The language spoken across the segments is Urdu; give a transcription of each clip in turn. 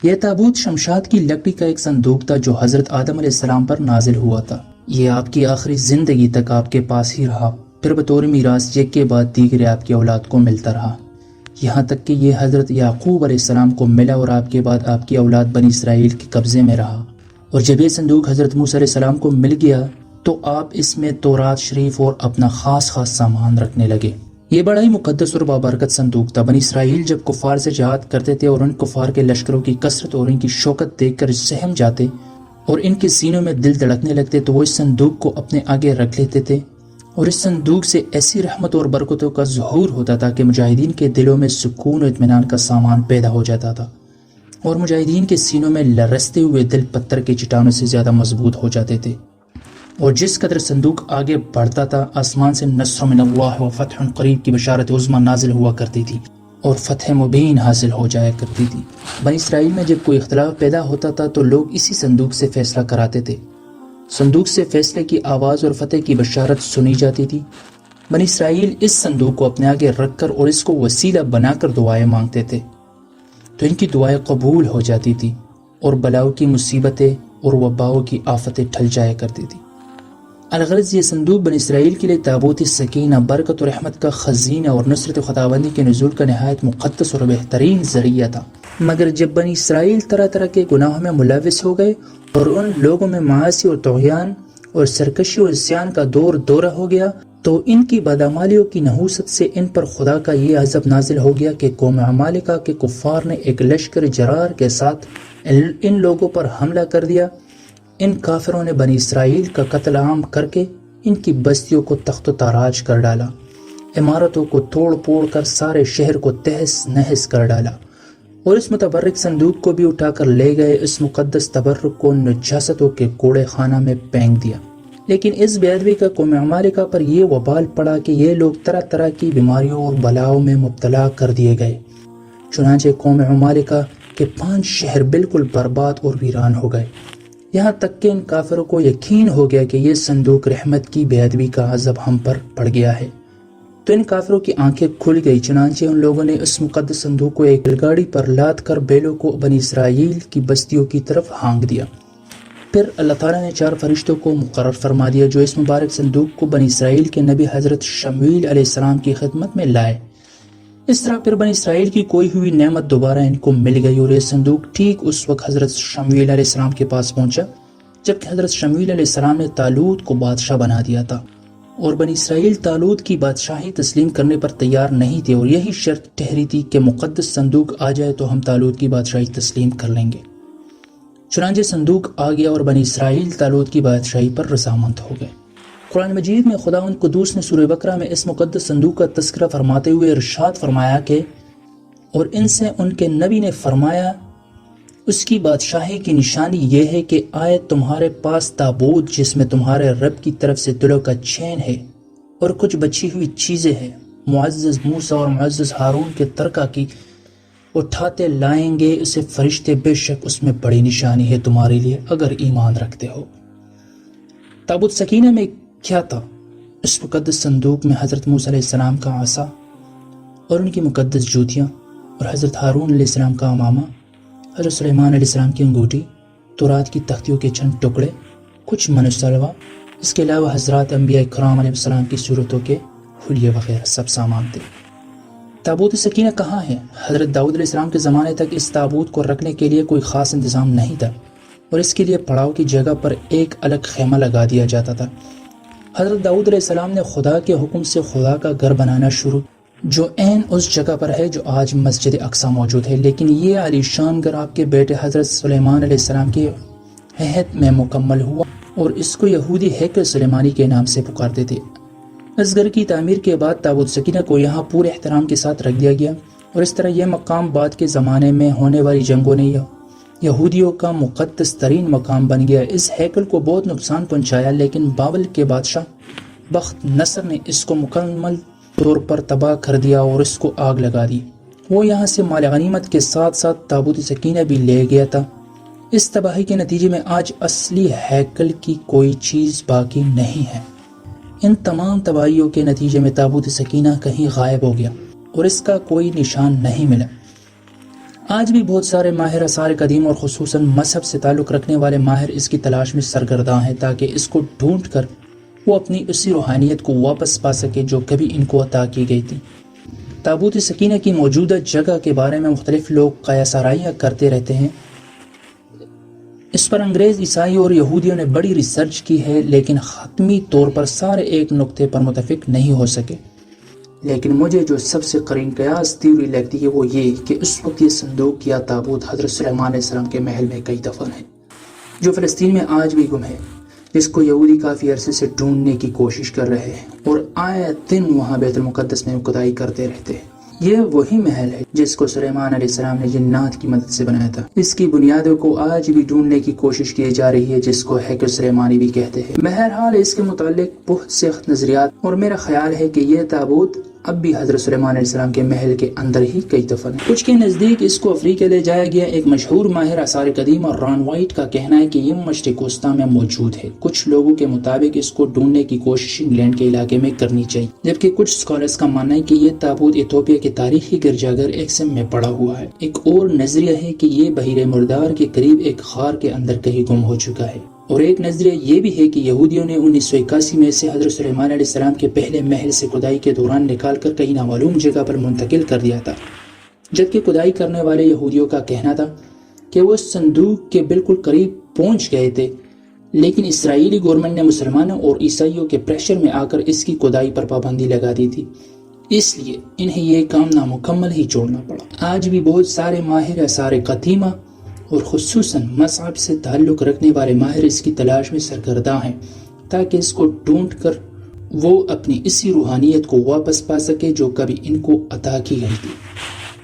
یہ تابوت شمشاد کی لکڑی کا ایک صندوق تھا جو حضرت آدم علیہ السلام پر نازل ہوا تھا۔ یہ آپ کی آخری زندگی تک آپ کے پاس ہی رہا، پھر بطور میراث ایک کے بعد دیگر آپ کی اولاد کو ملتا رہا، یہاں تک کہ یہ حضرت یعقوب علیہ السلام کو ملا اور آپ کے بعد آپ کی اولاد بنی اسرائیل کے قبضے میں رہا۔ اور جب یہ صندوق حضرت موسیٰ علیہ السلام کو مل گیا تو آپ اس میں تورات شریف اور اپنا خاص سامان رکھنے لگے۔ یہ بڑا ہی مقدس اور بابرکت صندوق تھا۔ بنی اسرائیل جب کفار سے جہاد کرتے تھے اور ان کفار کے لشکروں کی کثرت اور ان کی شوکت دیکھ کر سہم جاتے اور ان کے سینوں میں دل دھڑکنے لگتے تو وہ اس صندوق کو اپنے آگے رکھ لیتے تھے، اور اس صندوق سے ایسی رحمت اور برکتوں کا ظہور ہوتا تھا کہ مجاہدین کے دلوں میں سکون و اطمینان کا سامان پیدا ہو جاتا تھا، اور مجاہدین کے سینوں میں لرزتے ہوئے دل پتھر کے چٹانوں سے زیادہ مضبوط ہو جاتے تھے۔ اور جس قدر صندوق آگے بڑھتا تھا، آسمان سے نصر من اللہ و فتح قریب کی بشارت عظمیٰ نازل ہوا کرتی تھی اور فتح مبین حاصل ہو جایا کرتی تھی۔ بنی اسرائیل میں جب کوئی اختلاف پیدا ہوتا تھا تو لوگ اسی صندوق سے فیصلہ کراتے تھے۔ صندوق سے فیصلے کی آواز اور فتح کی بشارت سنی جاتی تھی۔ بنی اسرائیل اس صندوق کو اپنے آگے رکھ کر اور اس کو وسیلہ بنا کر دعائیں مانگتے تھے تو ان کی دعائیں قبول ہو جاتی تھی اور بلاؤں کی مصیبتیں اور وباؤں کی آفتیں ٹل جایا کرتی تھی۔ الغرض یہ صندوق بنی اسرائیل کے لیے تابوت سکینہ، برکت و رحمت کا خزینہ اور نصرت خداوندی کے نزول کا نہایت مقدس اور بہترین ذریعہ تھا۔ مگر جب بنی اسرائیل طرح طرح کے گناہوں میں ملوث ہو گئے اور ان لوگوں میں معاصی اور طغیان اور سرکشی اور عصیان کا دورہ ہو گیا تو ان کی بدعمالیوں کی نحوست سے ان پر خدا کا یہ عذاب نازل ہو گیا کہ قوم عمالقہ کے کفار نے ایک لشکر جرار کے ساتھ ان لوگوں پر حملہ کر دیا۔ ان کافروں نے بنی اسرائیل کا قتل عام کر کے ان کی بستیوں کو تخت و تاراج کر ڈالا، عمارتوں کو توڑ پھوڑ کر سارے شہر کو تہس نہس کر ڈالا، اور اس متبرک صندوق کو بھی اٹھا کر لے گئے۔ اس مقدس تبرک کو نجاستوں کے کوڑے خانہ میں پھینک دیا۔ لیکن اس بے ادبی کا قوم عمالقہ پر یہ وبال پڑا کہ یہ لوگ طرح طرح کی بیماریوں اور بلاؤں میں مبتلا کر دیے گئے۔ چنانچہ قوم عمالقہ کے 5 شہر بالکل برباد اور ویران ہو گئے، یہاں تک کہ ان کافروں کو یقین ہو گیا کہ یہ صندوق رحمت کی بے ادبی کا عذاب ہم پر پڑ گیا ہے۔ تو ان کافروں کی آنکھیں کھل گئی، چنانچہ ان لوگوں نے اس مقدس صندوق کو ایک گاڑی پر لاد کر بیلوں کو بنی اسرائیل کی بستیوں کی طرف ہانک دیا۔ پھر اللہ تعالیٰ نے 4 فرشتوں کو مقرر فرما دیا جو اس مبارک صندوق کو بنی اسرائیل کے نبی حضرت شمویل علیہ السلام کی خدمت میں لائے۔ اس طرح پھر بنی اسرائیل کی کوئی ہوئی نعمت دوبارہ ان کو مل گئی، اور یہ صندوق ٹھیک اس وقت حضرت شمویل علیہ السلام کے پاس پہنچا جبکہ حضرت شمویل علیہ السلام نے طالوت کو بادشاہ بنا دیا تھا، اور بنی اسرائیل طالوت کی بادشاہی تسلیم کرنے پر تیار نہیں تھے، اور یہی شرط ٹھہری تھی کہ مقدس صندوق آ جائے تو ہم طالوت کی بادشاہی تسلیم کر لیں گے۔ چنانچہ صندوق آ گیا اور بنی اسرائیل طالوت کی بادشاہی پر رضامند ہو گئے۔ قرآن مجید میں خداوند قدوس نے سورہ بقرہ میں اس مقدس صندوق کا تذکرہ فرماتے ہوئے ارشاد فرمایا کہ اور ان سے ان کے نبی نے فرمایا اس کی بادشاہی کی نشانی یہ ہے کہ آئے تمہارے پاس تابوت جس میں تمہارے رب کی طرف سے دلوں کا چین ہے اور کچھ بچی ہوئی چیزیں ہیں، معزز موسیٰ اور معزز ہارون کے ترکہ کی اٹھاتے لائیں گے اسے فرشتے، بے شک اس میں بڑی نشانی ہے تمہارے لیے اگر ایمان رکھتے ہو۔ تابوت سکینہ میں کیا تھا؟ اس مقدس صندوق میں حضرت موسیٰ علیہ السلام کا عصا اور ان کی مقدس جوتیاں، اور حضرت ہارون علیہ السلام کا امامہ، حضرت سلیمان علیہ السلام کی انگوٹھی، تورات کی تختیوں کے چند ٹکڑے، کچھ منصلوہ، اس کے علاوہ حضرات انبیاء کرام علیہ السلام کی صورتوں کے حلیے وغیرہ سب سامان تھے۔ تابوت سکینہ کہاں ہے؟ حضرت داؤد علیہ السلام کے زمانے تک اس تابوت کو رکھنے کے لیے کوئی خاص انتظام نہیں تھا، اور اس کے لیے پڑاؤ کی جگہ پر ایک الگ خیمہ لگا دیا جاتا تھا۔ حضرت داؤد علیہ السلام نے خدا کے حکم سے خدا کا گھر بنانا شروع، جو عین اس جگہ پر ہے جو آج مسجد اقصی موجود ہے، لیکن یہ عالی شان گھر آپ کے بیٹے حضرت سلیمان علیہ السلام کے عہد میں مکمل ہوا، اور اس کو یہودی ہیکل سلیمانی کے نام سے پکارتے تھے۔ اس گھر کی تعمیر کے بعد تابوت سکینہ کو یہاں پورے احترام کے ساتھ رکھ دیا گیا، اور اس طرح یہ مقام بعد کے زمانے میں ہونے والی جنگوں نے یہودیوں کا مقدس ترین مقام بن گیا۔ اس ہیکل کو بہت نقصان پہنچایا، لیکن بابل کے بادشاہ بخت نصر نے اس کو مکمل طور پر تباہ کر دیا اور اس کو آگ لگا دی۔ وہ یہاں سے مال غنیمت کے ساتھ ساتھ تابوت سکینہ بھی لے گیا تھا۔ اس تباہی کے نتیجے میں آج اصلی ہیکل کی کوئی چیز باقی نہیں ہے۔ ان تمام تباہیوں کے نتیجے میں تابوت سکینہ کہیں غائب ہو گیا اور اس کا کوئی نشان نہیں ملا۔ آج بھی بہت سارے ماہر آثار قدیم اور خصوصاً مذہب سے تعلق رکھنے والے ماہر اس کی تلاش میں سرگرداں ہیں تاکہ اس کو ڈھونڈ کر وہ اپنی اسی روحانیت کو واپس پا سکے جو کبھی ان کو عطا کی گئی تھی۔ تابوت سکینہ کی موجودہ جگہ کے بارے میں مختلف لوگ قیاس آرائیاں کرتے رہتے ہیں۔ اس پر انگریز، عیسائی اور یہودیوں نے بڑی ریسرچ کی ہے، لیکن حتمی طور پر سارے ایک نقطے پر متفق نہیں ہو سکے۔ لیکن مجھے جو سب سے قریب قیاس تھیوری لگتی ہے وہ یہ کہ اس وقت یہ صندوق یا تابوت حضرت سلیمان علیہ السلام کے محل میں کئی دفن ہے، جو فلسطین میں آج بھی گم ہے، جس کو یہودی کافی عرصے سے ڈھونڈنے کی کوشش کر رہے ہیں اور آئے دن وہاں بیت المقدس میں کھدائی کرتے رہتے ہیں۔ یہ وہی محل ہے جس کو سلیمان علیہ السلام نے جنات کی مدد سے بنایا تھا۔ اس کی بنیادوں کو آج بھی ڈھونڈنے کی کوشش کی جا رہی ہے، جس کو ہیکر سلیمانی بھی کہتے ہیں۔ بہرحال اس کے متعلق بہت سے نظریات، اور میرا خیال ہے کہ یہ تابوت اب بھی حضرت سلیمان علیہ السلام کے محل کے اندر ہی کئی دفن ہے۔ کچھ کے نزدیک اس کو افریقہ لے جایا گیا۔ ایک مشہور ماہر آثار قدیم اور ران وائٹ کا کہنا ہے کہ یہ مشرق وسطیٰ میں موجود ہے۔ کچھ لوگوں کے مطابق اس کو ڈھونڈنے کی کوشش انگلینڈ کے علاقے میں کرنی چاہیے، جبکہ کچھ اسکالرز کا ماننا ہے کہ یہ تابوت ایتھوپیا کے تاریخی گرجا گھر ایکسم میں پڑا ہوا ہے۔ ایک اور نظریہ ہے کہ یہ بحیرہ مردار کے قریب ایک غار کے اندر کہیں گم ہو چکا ہے، اور ایک نظریہ یہ بھی ہے کہ یہودیوں نے 1981 میں اسے حضرت سلیمان علیہ السلام کے پہلے محل سے کھدائی کے دوران نکال کر کہیں نامعلوم جگہ پر منتقل کر دیا تھا، جبکہ کھدائی کرنے والے یہودیوں کا کہنا تھا کہ وہ صندوق کے بالکل قریب پہنچ گئے تھے، لیکن اسرائیلی گورنمنٹ نے مسلمانوں اور عیسائیوں کے پریشر میں آ کر اس کی کھدائی پر پابندی لگا دی تھی، اس لیے انہیں یہ کام نامکمل ہی چھوڑنا پڑا۔ آج بھی بہت سارے ماہر آثار قدیمہ اور خصوصاً مذہب سے تعلق رکھنے والے ماہر اس کی تلاش میں سرگرداں ہیں تاکہ اس کو ڈھونڈ کر وہ اپنی اسی روحانیت کو واپس پا سکے جو کبھی ان کو عطا کی گئی تھی۔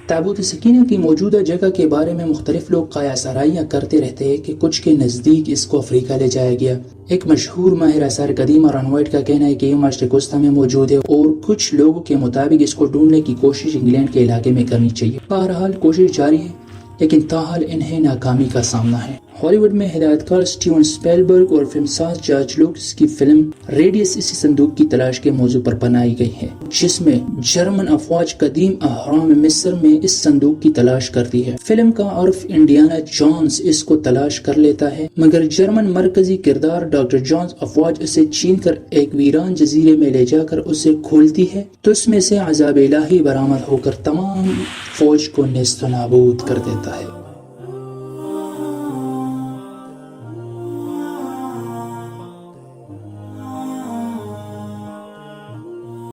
تابوت سکینہ کی موجودہ جگہ کے بارے میں مختلف لوگ قیاس آرائیاں کرتے رہتے ہیں کہ کچھ کے نزدیک اس کو افریقہ لے جایا گیا۔ ایک مشہور ماہر آثار قدیمہ ران وائٹ کا کہنا ہے کہ یہ مشرق وسطیٰ میں موجود ہے، اور کچھ لوگوں کے مطابق اس کو ڈھونڈنے کی کوشش انگلینڈ کے علاقے میں کرنی چاہیے۔ بہرحال کوشش جاری ہے، لیکن تاحال انہیں ناکامی کا سامنا ہے۔ ہالی ووڈ میں ہدایت کار اسٹیون اسپیلبرگ اور فلم ساز جارج لوکس کی فلم ریڈیس اسی صندوق کی تلاش کے موضوع پر بنائی گئی ہے، جس میں جرمن افواج قدیم اہرام مصر میں اس صندوق کی تلاش کرتی ہے۔ فلم کا عرف انڈیانا جونز اس کو تلاش کر لیتا ہے، مگر جرمن مرکزی کردار ڈاکٹر جونز افواج اسے چھین کر ایک ویران جزیرے میں لے جا کر اسے کھولتی ہے تو اس میں سے عذاب الہی برآمد ہو کر تمام فوج کو نیست و نابود کر دیتا ہے۔